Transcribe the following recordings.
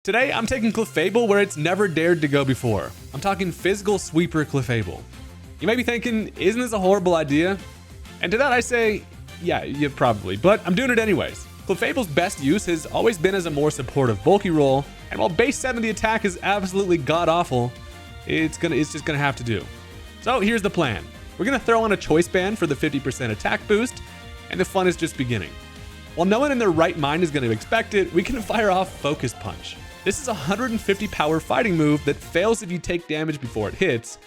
Today, I'm taking Clefable where it's never dared to go before. I'm talking physical sweeper Clefable. You may be thinking, isn't this a horrible idea? And to that I say, yeah, probably, but I'm doing it anyways. Clefable's best use has always been as a more supportive bulky role, and while base 70 attack is absolutely god-awful, it's just gonna have to do. So here's the plan. We're gonna throw on a choice band for the 50% attack boost, and the fun is just beginning. While no one in their right mind is gonna expect it, we can fire off Focus Punch. This is a 150 power fighting move that fails if you take damage before it hits,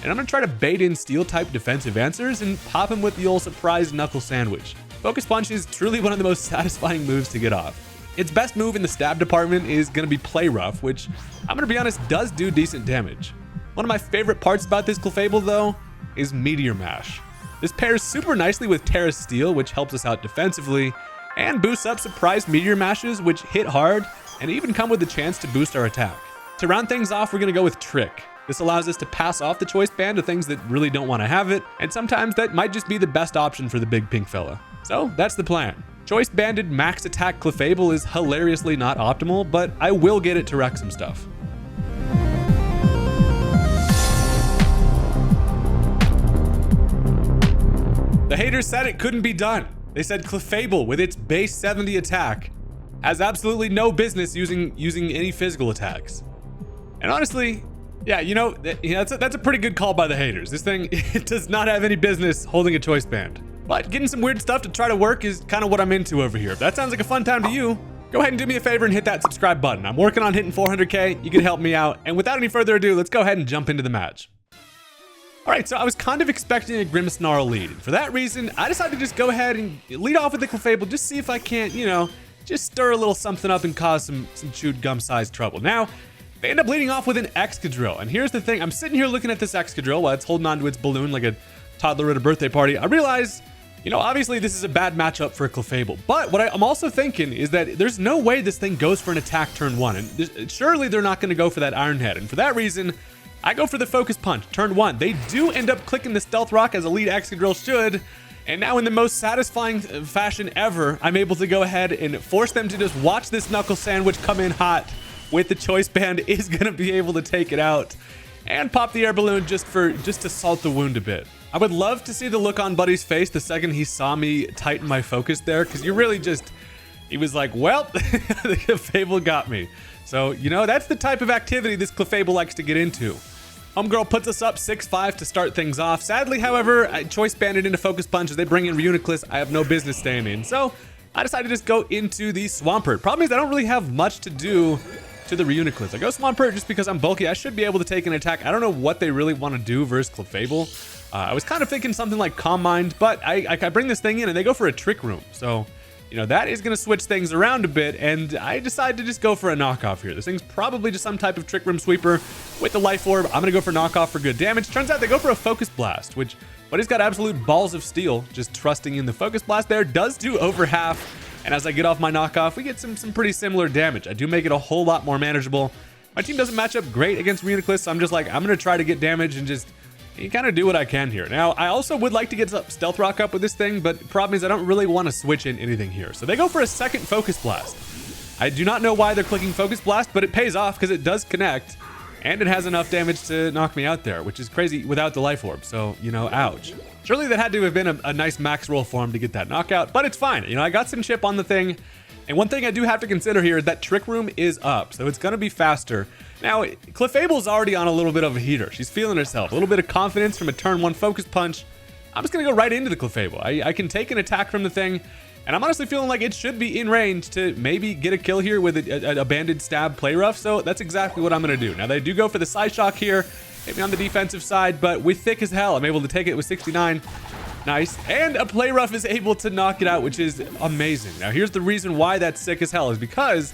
and I'm gonna try to bait in steel type defensive answers and pop him with the old surprise knuckle sandwich. Focus Punch is truly one of the most satisfying moves to get off. Its best move in the stab department is gonna be Play Rough, which I'm gonna be honest does do decent damage. One of my favorite parts about this Clefable though is Meteor Mash. This pairs super nicely with Terra Steel, which helps us out defensively, and boosts up surprise Meteor Mashes, which hit hard and even come with the chance to boost our attack. To round things off, we're gonna go with Trick. This allows us to pass off the choice band to things that really don't want to have it, and sometimes that might just be the best option for the big pink fella. So that's the plan. Choice banded max attack Clefable is hilariously not optimal, but I will get it to wreck some stuff. The haters said it couldn't be done. They said Clefable with its base 70 attack has absolutely no business using any physical attacks. And honestly, yeah, that's a pretty good call by the haters. This thing, it does not have any business holding a choice band. But getting some weird stuff to try to work is kind of what I'm into over here. If that sounds like a fun time to you, go ahead and do me a favor and hit that subscribe button. I'm working on hitting 400K. You can help me out. And without any further ado, let's go ahead and jump into the match. All right, so I was kind of expecting a Grimmsnarl lead. And for that reason, I decided to just go ahead and lead off with the Clefable, just see if I can't, just stir a little something up and cause some chewed gum sized trouble. Now, they end up leading off with an Excadrill. And here's the thing, I'm sitting here looking at this Excadrill while it's holding onto its balloon like a toddler at a birthday party. I realize, obviously this is a bad matchup for a Clefable. But what I'm also thinking is that there's no way this thing goes for an attack turn 1. And surely they're not going to go for that Iron Head. And for that reason, I go for the Focus Punch, turn 1. They do end up clicking the Stealth Rock as a lead Excadrill should. And now in the most satisfying fashion ever, I'm able to go ahead and force them to just watch this Knuckle Sandwich come in hot with the Choice Band is going to be able to take it out and pop the air balloon just to salt the wound a bit. I would love to see the look on Buddy's face the second he saw me tighten my focus there, because he was like, well, the Clefable got me. So, that's the type of activity this Clefable likes to get into. Homegirl puts us up 6-5 to start things off. Sadly, however, I choice banded into Focus Punch as they bring in Reuniclus. I have no business staying in. So I decided to just go into the Swampert. Problem is I don't really have much to do to the Reuniclus. I go Swampert just because I'm bulky. I should be able to take an attack. I don't know what they really want to do versus Clefable. I was kind of thinking something like Calm Mind, but I bring this thing in and they go for a Trick Room. So, that is going to switch things around a bit, and I decided to just go for a knockoff here. This thing's probably just some type of Trick Room sweeper with the Life Orb. I'm going to go for knockoff for good damage. Turns out they go for a Focus Blast, which, but he's got absolute balls of steel. Just trusting in the Focus Blast there does do over half, and as I get off my knockoff, we get some pretty similar damage. I do make it a whole lot more manageable. My team doesn't match up great against Reuniclus, so I'm just like, I'm going to try to get damage and just kind of do what I can here. Now, I also would like to get Stealth Rock up with this thing, but the problem is I don't really want to switch in anything here. So they go for a second Focus Blast. I do not know why they're clicking Focus Blast, but it pays off because it does connect, and it has enough damage to knock me out there, which is crazy without the Life Orb. So, ouch. Surely that had to have been a nice max roll for him to get that knockout, but it's fine. I got some chip on the thing. And one thing I do have to consider here is that Trick Room is up, so it's going to be faster. Now, Clefable's already on a little bit of a heater. She's feeling herself. A little bit of confidence from a turn 1 Focus Punch. I'm just going to go right into the Clefable. I can take an attack from the thing, and I'm honestly feeling like it should be in range to maybe get a kill here with a banded stab Play Rough, so that's exactly what I'm going to do. Now, they do go for the Psyshock here, maybe on the defensive side, but with Thick as Hell, I'm able to take it with 69. Nice. And a Play Rough is able to knock it out, which is amazing. Now, here's the reason why that's sick as hell is because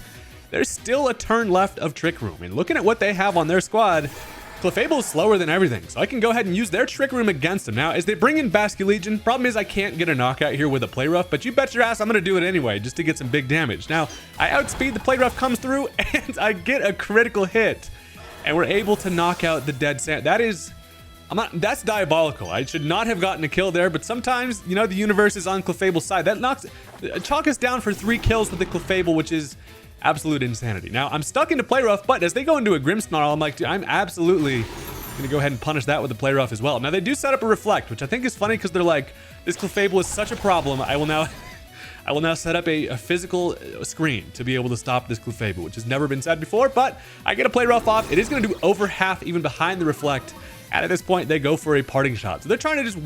there's still a turn left of Trick Room. And looking at what they have on their squad, Clefable is slower than everything. So I can go ahead and use their Trick Room against them. Now, as they bring in Basculegion, problem is I can't get a knockout here with a Play Rough, but you bet your ass I'm going to do it anyway just to get some big damage. Now, I outspeed, the Play Rough comes through, and I get a critical hit. And we're able to knock out the Dead Sand. That's diabolical. I should not have gotten a kill there, but sometimes, the universe is on Clefable's side. That chalk us down for 3 kills with the Clefable, which is Absolute insanity. Now, I'm stuck into Play Rough, but as they go into a Grimmsnarl, I'm like, dude, I'm absolutely gonna go ahead and punish that with a Play Rough as well. Now, they do set up a Reflect, which I think is funny because they're like, this Clefable is such a problem. I will now set up a physical screen to be able to stop this Clefable, which has never been said before, but I get a Play Rough off. It is gonna do over half even behind the Reflect. And at this point, they go for a Parting Shot. So they're trying to just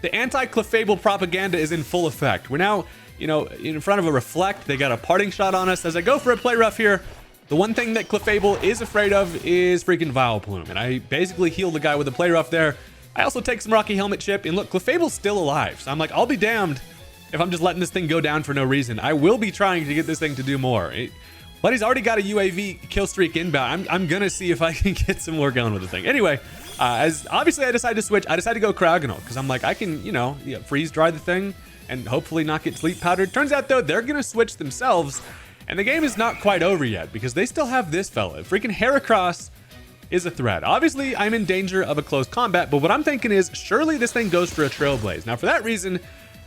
the anti-Clefable propaganda is in full effect. We're now, you know, in front of a Reflect. They got a Parting Shot on us. As I go for a Play Rough here, the one thing that Clefable is afraid of is freaking Vileplume. And I basically heal the guy with a Play Rough there. I also take some Rocky Helmet Chip. And look, Clefable's still alive. So I'm like, I'll be damned if I'm just letting this thing go down for no reason. I will be trying to get this thing to do more. But he's already got a UAV kill streak inbound. I'm going to see if I can get some more going with the thing. Anyway, as obviously I decided to switch. I decided to go Cryogonal because I'm like, I can, you know, freeze dry the thing and hopefully not get sleep powdered. Turns out, though, they're going to switch themselves. And the game is not quite over yet because they still have this fella. Freaking Heracross is a threat. Obviously, I'm in danger of a close combat, but what I'm thinking is surely this thing goes for a Trailblaze. Now, for that reason,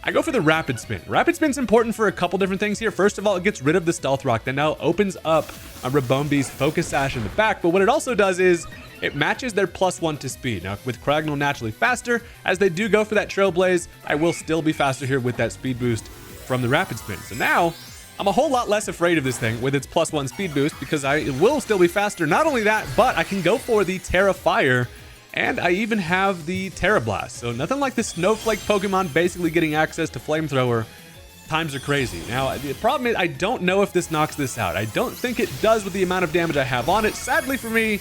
I go for the Rapid Spin. Rapid Spin's important for a couple different things here. First of all, it gets rid of the Stealth Rock that now opens up a Rabombi's Focus Sash in the back, but what it also does is it matches their +1 to speed. Now, with Cryogonal naturally faster, as they do go for that Trailblaze, I will still be faster here with that speed boost from the Rapid Spin. So now, I'm a whole lot less afraid of this thing with its +1 speed boost because it will still be faster. Not only that, but I can go for the Terra Fire, and I even have the Terra Blast. So nothing like the Snowflake Pokemon basically getting access to Flamethrower. Times are crazy. Now, the problem is I don't know if this knocks this out. I don't think it does with the amount of damage I have on it. Sadly for me,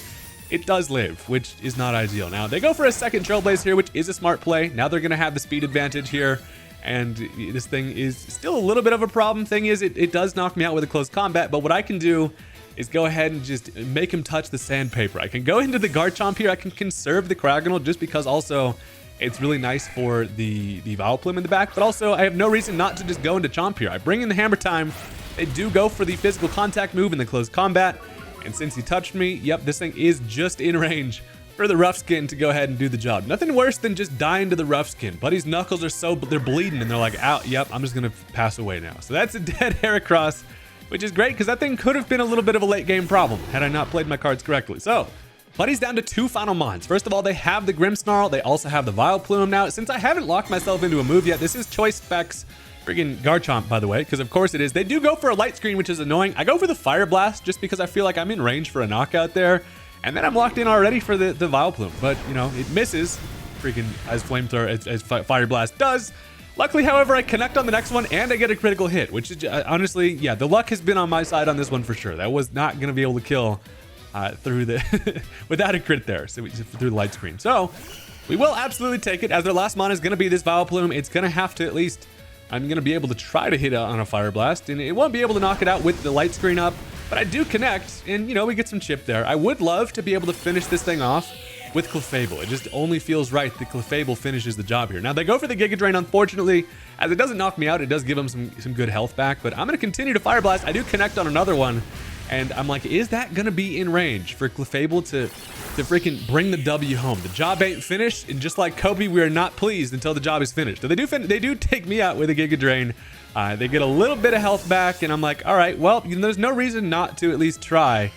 it does live, which is not ideal. Now, they go for a second Trailblaze here, which is a smart play. Now they're going to have the speed advantage here. And this thing is still a little bit of a problem. Thing is, it does knock me out with a close combat, but what I can do is go ahead and just make him touch the sandpaper. I can go into the Garchomp here. I can conserve the Cryogonal just because also it's really nice for the Vileplume in the back, but also I have no reason not to just go into Chomp here. I bring in the Hammer Time. They do go for the physical contact move in the close combat, and since he touched me, yep, this thing is just in range for the Rough Skin to go ahead and do the job. Nothing worse than just dying to the Rough Skin. Buddy's knuckles are they're bleeding and they're like, ow, yep, I'm just gonna pass away now. So that's a dead Heracross, which is great because that thing could have been a little bit of a late game problem had I not played my cards correctly. So, Buddy's down to 2 final mons. First of all, they have the Grimmsnarl. They also have the Vileplume. Now, since I haven't locked myself into a move yet, this is Choice Specs friggin' Garchomp, by the way, because of course it is. They do go for a Light Screen, which is annoying. I go for the Fire Blast just because I feel like I'm in range for a knockout there. And then I'm locked in already for the Vileplume, but you know, it misses freaking as Flamethrower, as Fire Blast does. Luckily, however, I connect on the next one and I get a critical hit, which is honestly, yeah, the luck has been on my side on this one for sure. That was not going to be able to kill through the, without a crit there, so through the Light Screen. So we will absolutely take it as their last mon is going to be this Vileplume. It's going to have to at least, I'm going to be able to try to hit it on a Fire Blast, and it won't be able to knock it out with the Light Screen up. But I do connect, and you know, we get some chip there. I would love to be able to finish this thing off with Clefable. It just only feels right that Clefable finishes the job here. Now, they go for the Giga Drain, unfortunately. As it doesn't knock me out, it does give them some good health back. But I'm going to continue to Fire Blast. I do connect on another one. And I'm like, is that going to be in range for Clefable to freaking bring the W home? The job ain't finished. And just like Kobe, we are not pleased until the job is finished. So they do take me out with a Giga Drain. They get a little bit of health back, and I'm like, all right, well, there's no reason not to at least try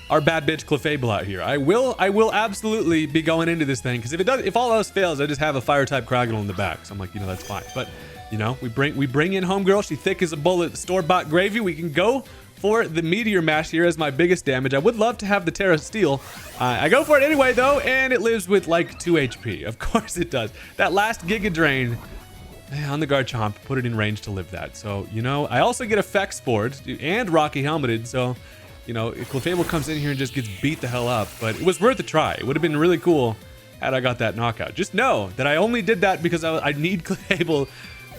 our bad bitch Clefable out here. I will absolutely be going into this thing because if all else fails, I just have a fire type Cryogonal in the back. So I'm like, you know, that's fine. But you know, we bring in homegirl. She thick as a bullet, store-bought gravy. We can go for the Meteor Mash here as my biggest damage. I would love to have the Terra Steel. I go for it anyway though, and it lives with like 2 HP. Of course it does. That last Giga Drain on the Garchomp, put it in range to live that. So, you know, I also get Effect Spored and Rocky Helmeted. So, you know, if Clefable comes in here and just gets beat the hell up, but it was worth a try. It would have been really cool had I got that knockout. Just know that I only did that because I need Clefable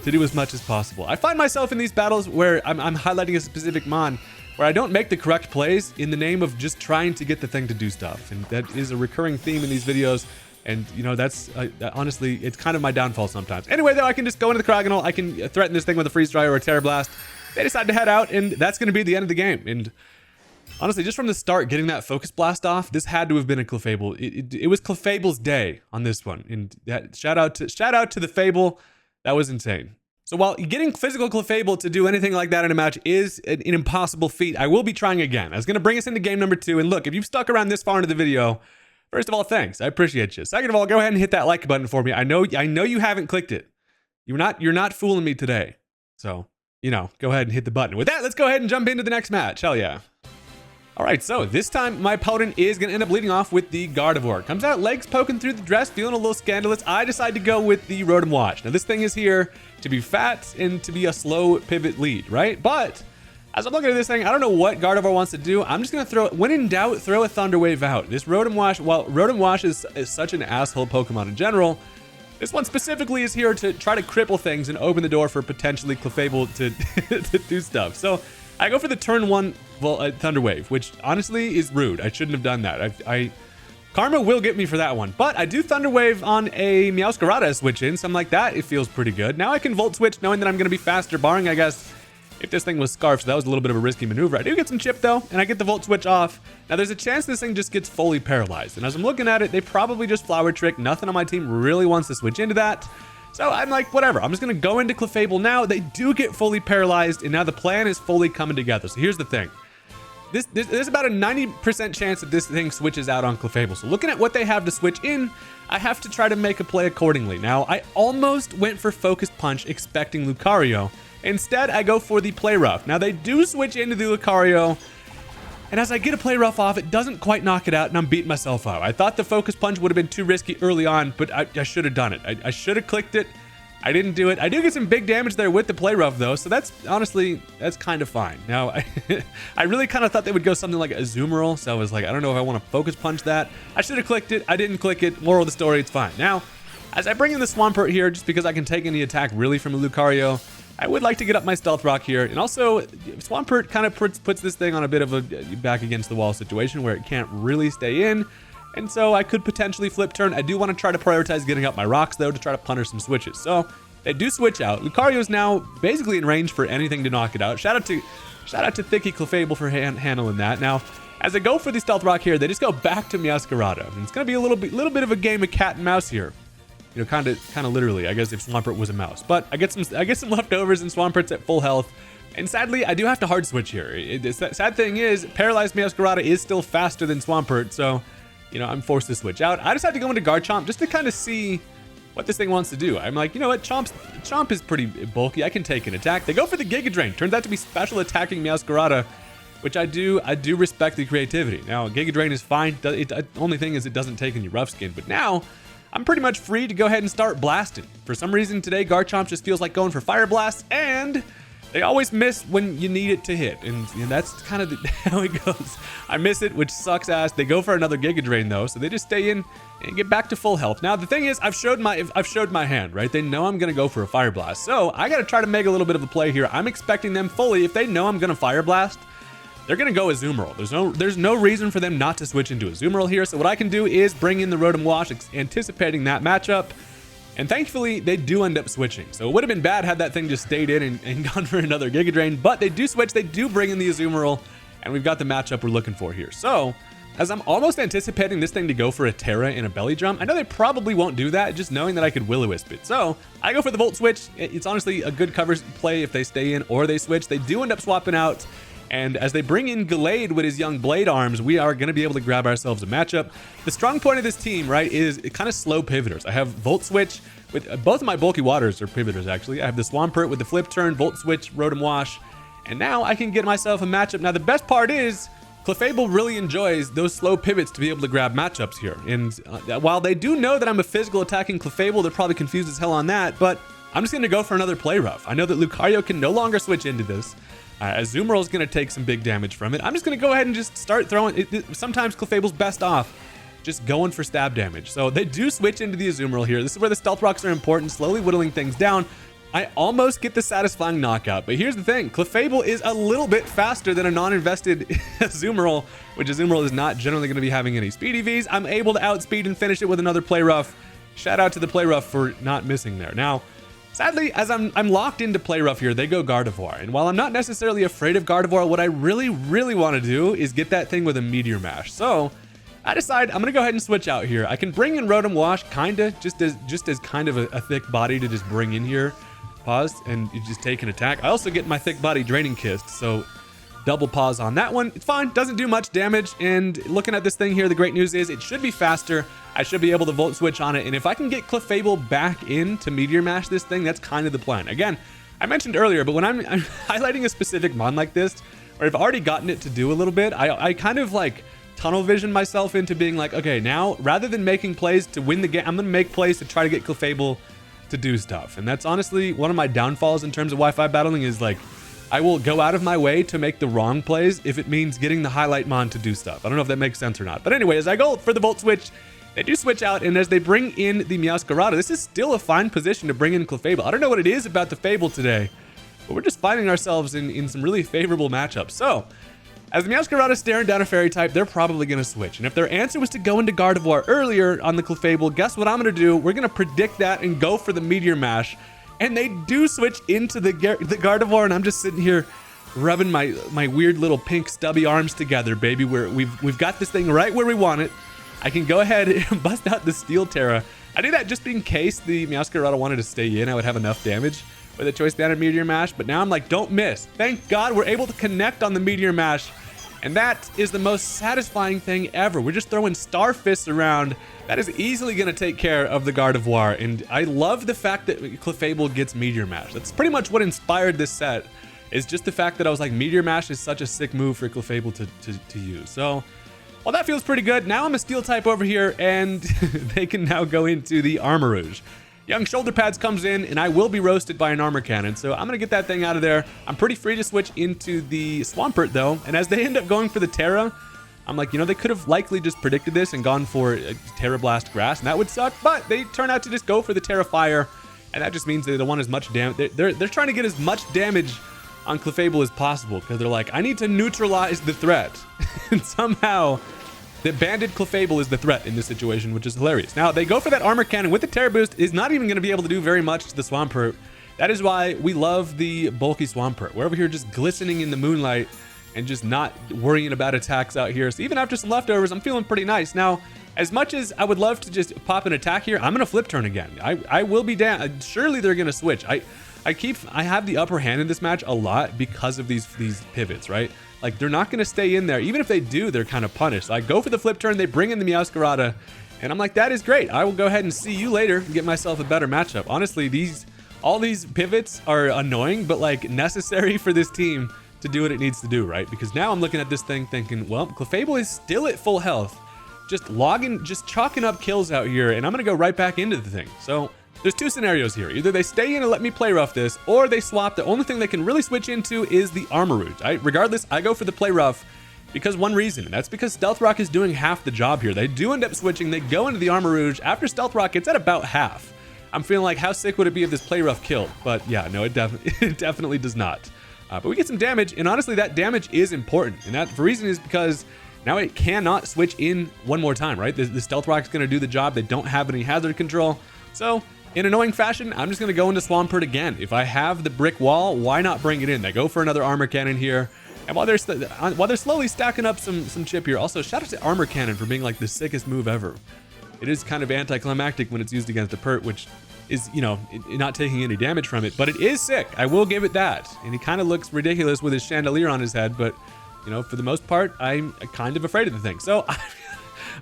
to do as much as possible. I find myself in these battles where I'm highlighting a specific mon where I don't make the correct plays in the name of just trying to get the thing to do stuff. And that is a recurring theme in these videos. And, you know, that's honestly, it's kind of my downfall sometimes. Anyway, though, I can just go into the Cryogonal. I can threaten this thing with a Freeze Dry or a Terra Blast. They decide to head out, and that's going to be the end of the game. And honestly, just from the start, getting that Focus Blast off, this had to have been a Clefable. It was Clefable's day on this one. And that, shout out to the Fable. That was insane. So while getting physical Clefable to do anything like that in a match is an impossible feat, I will be trying again. That's going to bring us into game number 2. And look, if you've stuck around this far into the video, first of all, thanks. I appreciate you. Second of all, go ahead and hit that like button for me. I know you haven't clicked it. You're not fooling me today. So, go ahead and hit the button. With that, let's go ahead and jump into the next match. Hell yeah. All right, so this time my opponent is going to end up leading off with the Gardevoir. Comes out, legs poking through the dress, feeling a little scandalous. I decide to go with the Rotom Wash. Now, this thing is here to be fat and to be a slow pivot lead, right? But as I'm looking at this thing, I don't know what Gardevoir wants to do. I'm just going to throw, when in doubt, throw a Thunder Wave out. This Rotom Wash, while Rotom Wash is such an asshole Pokemon in general, this one specifically is here to try to cripple things and open the door for potentially Clefable to do stuff. So I go for the turn 1 Thunder Wave, which honestly is rude. I shouldn't have done that. Karma will get me for that one, but I do Thunder Wave on a Meowscarada switch in, so I'm like, that it feels pretty good. Now I can Volt Switch knowing that I'm going to be faster, barring, I guess, if this thing was Scarf, so that was a little bit of a risky maneuver. I do get some chip though, and I get the Volt Switch off. Now there's a chance this thing just gets fully paralyzed, and as I'm looking at it, they probably just Flower Trick. Nothing on my team really wants to switch into that. So I'm like, whatever, I'm just going to go into Clefable now. They do get fully paralyzed, and now the plan is fully coming together. So here's the thing. There's about a 90% chance that this thing switches out on Clefable. So looking at what they have to switch in, I have to try to make a play accordingly. Now, I almost went for Focus Punch expecting Lucario. Instead, I go for the Play Rough. Now, they do switch into the Lucario, and as I get a Play Rough off, it doesn't quite knock it out, and I'm beating myself up. I thought the Focus Punch would have been too risky early on, but I should have done it. I should have clicked it. I didn't do it. I do get some big damage there with the Play Rough, though, so that's kind of fine. Now, I really kind of thought they would go something like a Azumarill, so I was like, I don't know if I want to Focus Punch that. I should have clicked it. I didn't click it. Moral of the story, it's fine. Now, as I bring in the Swampert here, just because I can take any attack really from a Lucario, I would like to get up my Stealth Rock here, and also Swampert kind of puts this thing on a bit of a back against the wall situation where it can't really stay in, and so I could potentially flip turn. I do want to try to prioritize getting up my rocks though to try to punish some switches. So they do switch out. Lucario is now basically in range for anything to knock it out. Shout out to Thicky Clefable for handling that. Now, as I go for the Stealth Rock here, they just go back to Meowscarada, and it's gonna be a little bit of a game of cat and mouse here. Kind of literally, I guess, if Swampert was a mouse. But I get some leftovers, and Swampert's at full health. And sadly, I do have to hard switch here. The sad thing is, paralyzed Meowscarada is still faster than Swampert, so I'm forced to switch out. I just have to go into Garchomp just to kind of see what this thing wants to do. I'm like, you know what, Chomp is pretty bulky. I can take an attack. They go for the Giga Drain. Turns out to be special attacking Meowscarada, which I do respect the creativity. Now, Giga Drain is fine. The only thing is it doesn't take any rough skin. But now, I'm pretty much free to go ahead and start blasting. For some reason today, Garchomp just feels like going for Fire Blast, and they always miss when you need it to hit, and that's kind of how it goes. I miss it, which sucks ass. They go for another Giga Drain though, so they just stay in and get back to full health. Now the thing is, I've showed my hand, right? They know I'm gonna go for a Fire Blast, so I gotta try to make a little bit of a play here. I'm expecting them fully. If they know I'm gonna Fire Blast, they're gonna go Azumarill. There's no reason for them not to switch into Azumarill here. So what I can do is bring in the Rotom Wash, anticipating that matchup. And thankfully, they do end up switching. So it would have been bad had that thing just stayed in and gone for another Giga Drain, but they do switch, they do bring in the Azumarill, and we've got the matchup we're looking for here. So, as I'm almost anticipating this thing to go for a Terra and a Belly Drum, I know they probably won't do that, just knowing that I could Will-O-Wisp it. So, I go for the Volt Switch. It's honestly a good cover play if they stay in or they switch. They do end up swapping out. And as they bring in Gallade with his young Blade Arms, we are going to be able to grab ourselves a matchup. The strong point of this team, right, is kind of slow pivoters. I have Volt Switch with both of my bulky waters are pivoters, actually. I have the Swampert with the Flip Turn, Volt Switch, Rotom Wash, and now I can get myself a matchup. Now, the best part is Clefable really enjoys those slow pivots to be able to grab matchups here. And while they do know that I'm a physical attacking Clefable, they're probably confused as hell on that, but I'm just going to go for another Play Rough. I know that Lucario can no longer switch into this. Azumarill is going to take some big damage from it. I'm just going to go ahead and just start throwing. Sometimes Clefable's best off just going for stab damage. So they do switch into the Azumarill here. This is where the Stealth Rocks are important, slowly whittling things down. I almost get the satisfying knockout, but here's the thing. Clefable is a little bit faster than a non-invested Azumarill, which Azumarill is not generally going to be having any speed EVs. I'm able to outspeed and finish it with another Play Rough. Shout out to the Play Rough for not missing there. Now, sadly, as I'm locked into Play Rough here, they go Gardevoir. And while I'm not necessarily afraid of Gardevoir, what I really want to do is get that thing with a Meteor Mash. So I decide I'm going to go ahead and switch out here. I can bring in Rotom Wash, just as kind of a thick body to just bring in here. pause, and you just take an attack. I also get my thick body draining kissed, so double pause on that one. It's fine, doesn't do much damage. And looking at this thing here, the great news is it should be faster. I should be able to volt switch on it. And if I can get Clefable back in to Meteor Mash this thing, that's kind of the plan. Again, I mentioned earlier, but when I'm highlighting a specific mon like this, or I've already gotten it to do a little bit, I kind of like tunnel vision myself into being like, okay, now rather than making plays to win the game, I'm gonna make plays to try to get Clefable to do stuff. And that's honestly one of my downfalls in terms of Wi-Fi battling, is like, I will go out of my way to make the wrong plays if it means getting the highlight mon to do stuff. I don't know if that makes sense or not. But anyway, as I go for the volt switch, they do switch out, and as they bring in the Meowscarada, this is still a fine position to bring in Clefable. I don't know what it is about the Fable today, but we're just finding ourselves in some really favorable matchups. So, as the Meowscarada is staring down a fairy type, they're probably going to switch. And if their answer was to go into Gardevoir earlier on the Clefable, guess what I'm going to do? We're going to predict that and go for the Meteor Mash. And they do switch into the Gardevoir, and I'm just sitting here rubbing my weird little pink stubby arms together, baby. We've got this thing right where we want it. I can go ahead and bust out the Steel Terra. I did that just in case the Meowscarada wanted to stay in. I would have enough damage with a Choice Banded Meteor Mash, but now I'm like, don't miss. Thank God we're able to connect on the Meteor Mash, and that is the most satisfying thing ever. We're just throwing Star Fists around. That is easily going to take care of the Gardevoir, and I love the fact that Clefable gets Meteor Mash. That's pretty much what inspired this set, is just the fact that I was like, Meteor Mash is such a sick move for Clefable to use. So, well, that feels pretty good. Now I'm a Steel type over here, and they can now go into the Armarouge. Young Shoulder Pads comes in, and I will be roasted by an Armor Cannon, so I'm going to get that thing out of there. I'm pretty free to switch into the Swampert, though, and as they end up going for the Terra, I'm like, you know, they could have likely just predicted this and gone for Terra Blast Grass, and that would suck, but they turn out to just go for the Terra Fire, and that just means they don't want as much damage. They're trying to get as much damage on Clefable as possible, because they're like, I need to neutralize the threat. And somehow the banded Clefable is the threat in this situation, which is hilarious. Now, they go for that Armor Cannon with the Terra Boost. Is not even going to be able to do very much to the Swampert. That is why we love the bulky Swampert. We're over here just glistening in the moonlight and just not worrying about attacks out here. So even after some leftovers, I'm feeling pretty nice. Now, as much as I would love to just pop an attack here, I'm going to flip turn again. I will be down. Surely they're going to switch. I have the upper hand in this match a lot because of these pivots, right? Like, they're not going to stay in there. Even if they do, they're kind of punished. So I go for the flip turn, they bring in the Meowscarada, and I'm like, that is great. I will go ahead and see you later and get myself a better matchup. Honestly, all these pivots are annoying, but like necessary for this team to do what it needs to do, right? Because now I'm looking at this thing thinking, well, Clefable is still at full health, just chalking up kills out here, and I'm going to go right back into the thing. So there's two scenarios here. Either they stay in and let me play rough this, or they swap. The only thing they can really switch into is the Armarouge. Regardless, I go for the play rough because one reason, and that's because Stealth Rock is doing half the job here. They do end up switching. They go into the Armarouge. After Stealth Rock, it's at about half. I'm feeling like, how sick would it be if this play rough killed? But yeah, no, it definitely does not. But we get some damage, and honestly, that damage is important. And that the reason is because now it cannot switch in one more time, right? The Stealth Rock is going to do the job. They don't have any hazard control. So in annoying fashion, I'm just going to go into Swampert again. If I have the brick wall, why not bring it in? They go for another Armor Cannon here. And while they're slowly stacking up some chip here, also shout out to Armor Cannon for being like the sickest move ever. It is kind of anticlimactic when it's used against a Pert, which is, you know, not taking any damage from it, but it is sick. I will give it that. And he kind of looks ridiculous with his chandelier on his head, but, you know, for the most part, I'm kind of afraid of the thing. So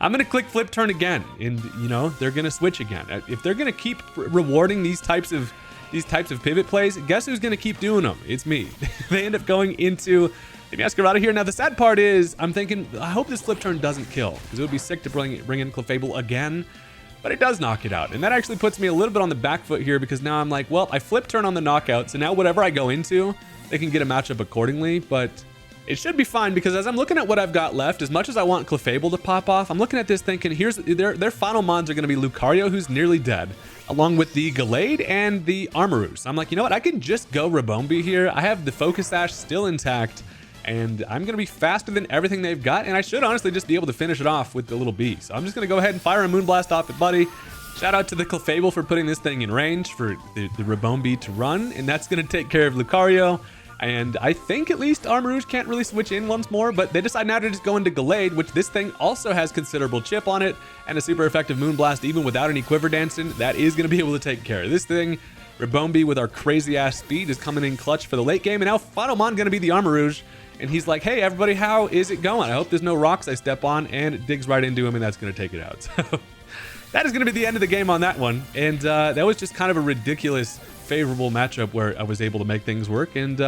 I'm going to click flip turn again, and, you know, they're going to switch again. If they're going to keep rewarding these types of pivot plays, guess who's going to keep doing them? It's me. They end up going into the Meowscarada here. Now, the sad part is I'm thinking, I hope this flip turn doesn't kill, because it would be sick to bring in Clefable again, but it does knock it out. And that actually puts me a little bit on the back foot here, because now I'm like, well, I flip turn on the knockout, so now whatever I go into, they can get a matchup accordingly, but it should be fine, because as I'm looking at what I've got left, as much as I want Clefable to pop off, I'm looking at this thinking, here's their final mons are going to be Lucario, who's nearly dead, along with the Gallade and the Armarouge. So I'm like, you know what? I can just go Rabombi here. I have the Focus Sash still intact, and I'm going to be faster than everything they've got, and I should honestly just be able to finish it off with the little bee. So I'm just going to go ahead and fire a Moonblast off at Buddy. Shout out to the Clefable for putting this thing in range for the Rabombi to run, and that's going to take care of Lucario. And I think at least Armarouge can't really switch in once more, but they decide now to just go into Gallade, which this thing also has considerable chip on it and a super effective Moonblast even without any Quiver Dancing. That is going to be able to take care of this thing. Ribombee with our crazy ass speed is coming in clutch for the late game. And now Fidomon gonna be the Armarouge. And he's like, hey everybody, how is it going? I hope there's no rocks I step on, and it digs right into him, and that's gonna take it out. So that is gonna be the end of the game on that one. And that was just kind of a ridiculous favorable matchup where I was able to make things work. And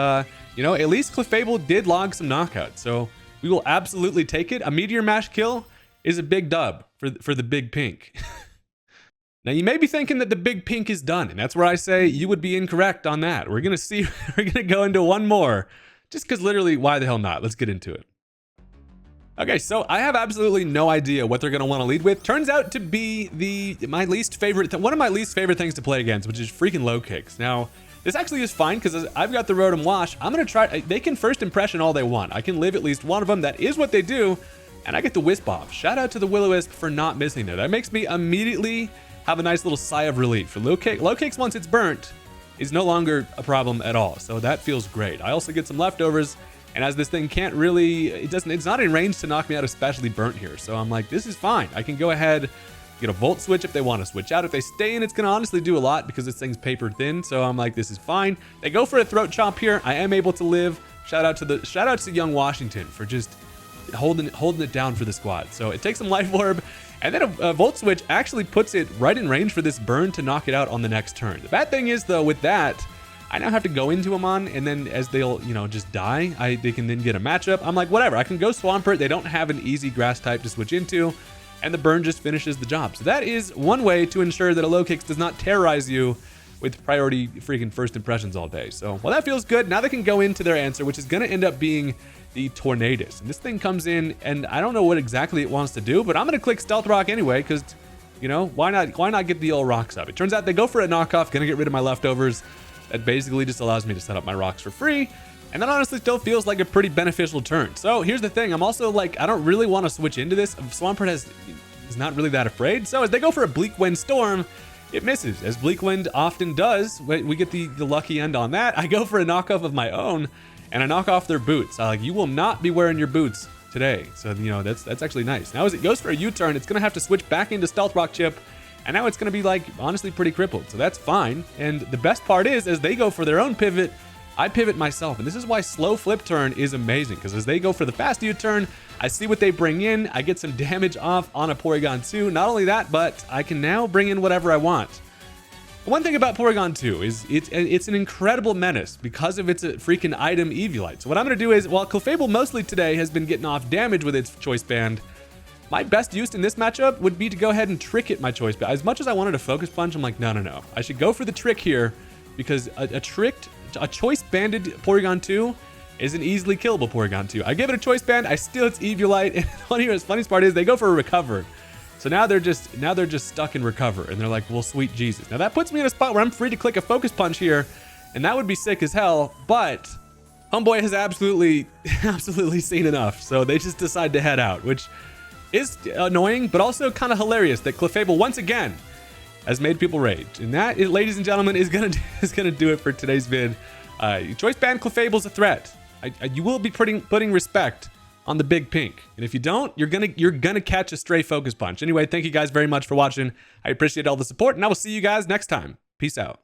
you know, at least Clefable did log some knockouts. So we will absolutely take it. A Meteor Mash kill is a big dub for the Big Pink. Now, you may be thinking that the Big Pink is done, and that's where I say you would be incorrect on that. We're going to see, we're going to go into one more, just because literally, why the hell not? Let's get into it. Okay, so I have absolutely no idea what they're going to want to lead with. Turns out to be one of my least favorite things to play against, which is freaking low kicks. Now, this actually is fine, because I've got the Rotom Wash. I'm going to try, they can first impression all they want. I can live at least one of them. That is what they do, and I get the Wisp off. Shout out to the Will-O-Wisp for not missing there. That makes me immediately have a nice little sigh of relief. For low kicks, once it's burnt, is no longer a problem at all. So that feels great. I also get some leftovers, and as this thing can't really, it's not in range to knock me out especially burnt here. So I'm like, this is fine. I can go ahead, get a Volt Switch if they want to switch out. If they stay in, it's gonna honestly do a lot because this thing's paper thin. So I'm like, this is fine. They go for a Throat Chomp here. I am able to live. Shout out to Young Washington for just holding it down for the squad. So it takes some Life Orb. And then a Volt Switch actually puts it right in range for this burn to knock it out on the next turn. The bad thing is, though, with that, I now have to go into them on, and then as they'll, you know, just die, they can then get a matchup. I'm like, whatever, I can go Swampert. They don't have an easy grass type to switch into, and the burn just finishes the job. So that is one way to ensure that a low kicks does not terrorize you with priority freaking first impressions all day. So, well, that feels good. Now they can go into their answer, which is going to end up being the Tornadus. And this thing comes in, and I don't know what exactly it wants to do, but I'm going to click Stealth Rock anyway, because, you know, why not get the old rocks up? It turns out they go for a knockoff, going to get rid of my leftovers. That basically just allows me to set up my rocks for free. And that honestly still feels like a pretty beneficial turn. So here's the thing. I'm also like, I don't really want to switch into this. Swampert is not really that afraid. So as they go for a Bleak Wind Storm, it misses, as Bleak Wind often does. We get the lucky end on that. I go for a knockoff of my own, and I knock off their boots. I like, you will not be wearing your boots today. So, you know, that's actually nice. Now as it goes for a U-turn, it's going to have to switch back into Stealth Rock Chip, and now it's going to be like honestly pretty crippled. So that's fine. And the best part is, as they go for their own pivot, I pivot myself. And this is why slow flip turn is amazing, because as they go for the fast U-turn, I see what they bring in. I get some damage off on a Porygon 2. Not only that, but I can now bring in whatever I want. One thing about Porygon 2 is it's an incredible menace because of its freaking item Eviolite. So what I'm going to do is, while Clefable mostly today has been getting off damage with its Choice Band, my best use in this matchup would be to go ahead and trick it my Choice Band. As much as I wanted a Focus Punch, I'm like, no. I should go for the trick here, because a Choice Banded Porygon 2 is an easily killable Porygon 2. I give it a Choice Band, I steal its Eviolite, and the funniest part is they go for a Recover. So now they're just stuck in Recover, and they're like, well, sweet Jesus. Now that puts me in a spot where I'm free to click a Focus Punch here, and that would be sick as hell, but Homeboy has absolutely seen enough. So they just decide to head out, which is annoying, but also kind of hilarious that Clefable once again has made people rage. And that, ladies and gentlemen, is gonna do it for today's vid. Choice Band Clefable's a threat. You will be putting respect on the Big Pink, and if you don't, you're gonna catch a stray Focus Punch. Anyway, thank you guys very much for watching. I appreciate all the support, and I will see you guys next time. Peace out.